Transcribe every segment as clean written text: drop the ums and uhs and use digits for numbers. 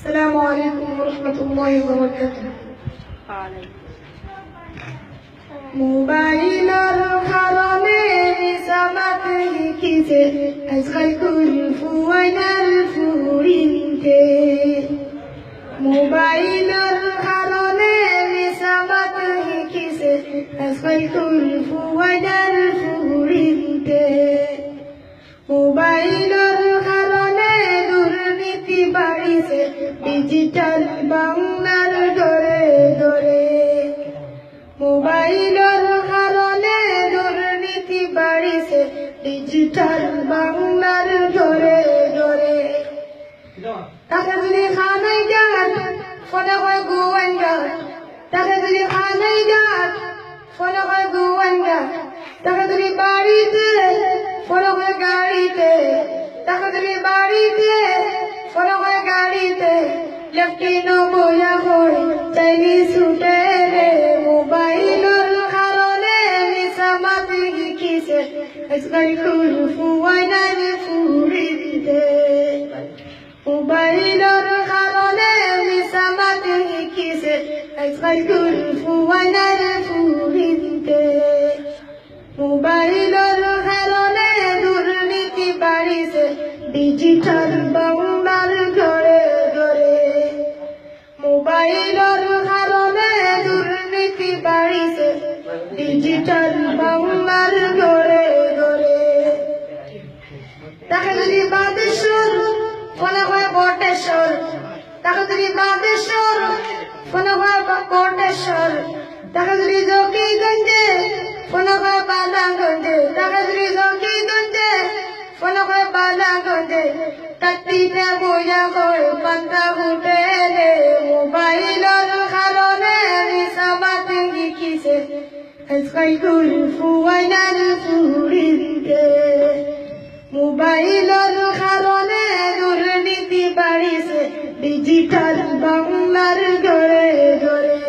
السلام عليكم ورحمة الله وبركاته. মোবাইলের কারণে নিসামাত লিখিছে আজকাল কুলফুয়াইনাল ফুরিনতে। মোবাইলের কারণে নিসামাত লিখিছে আজকাল কুলফুয়াইনাল ফুরিনতে। মোবাইলের কারণে দুর্নীতি বাড়িছে ডিজিটাল বাংলার ঘরে ঘরে। মোবাইলের কারণে দুর্নীতি বাড়িছে ডিজিটাল বাংলার ঘরে ঘরে। তাকে যদি খানাই যান ফলে হয় গোয়ান যান, তাকে যদি খানাই যান ফলে হয় গোয়ান যান, তাকে যদি বাড়িতে ফলে হয় গাড়িতে, তাকে যদি বাড়িতে ফলে হয় গাড়িতে। লেফটিনো বইয়া হয় চাইনি ছুটে রে। মোবাইলের কারণে নিসামাত লিখিছে আজকাল কুলফুয়াইনাল ফুরিনতে। মোবাইলের কারণে নিসামাত লিখিছে আজকাল কুলফুয়াইনাল ফুরিনতে। মোবাইলের কারণে দুর্নীতি বাড়িছে ডিজিটাল বাংলার ঘরে ঘরে। মোবাইলের কারণে দুর্নীতি বাড়িছে ডিজিটাল বাংলার ঘরে ঘরে। তাকে যদি বাদেশ্বর ফলে হয় বটেশ্বর, তাকে যদি বাদেশ্বর ফলে হয় বটেশ্বর, তাকে যদি জকিগঞ্জে ফলে হয় বালাগঞ্জে, তাকে যদি জকিগঞ্জে ফলে হয় বালাগঞ্জে। কাটিতে বইয়া হয় পান্তা ফুটে রে। মোবাইলের কারণে নিসামাত লিখিছে আজকাল কুলফুয়াইনাল ফুরিনতে। মোবাইলের কারণে দুর্নীতি বাড়িছে ডিজিটাল বাংলার ঘরে ঘরে।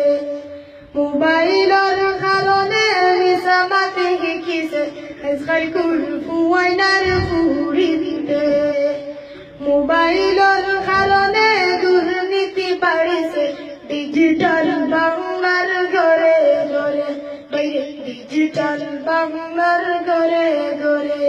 মোবাইলের কারণে নিসামাত লিখিছে আজকাল কুলফুয়াইনাল ফুরিনতে। মোবাইলের কারণে দুর্নীতি বাড়িছে ডিজিটাল বাংলার ঘরে ঘরে। ডিজিটাল বাংলার ঘরে ঘরে।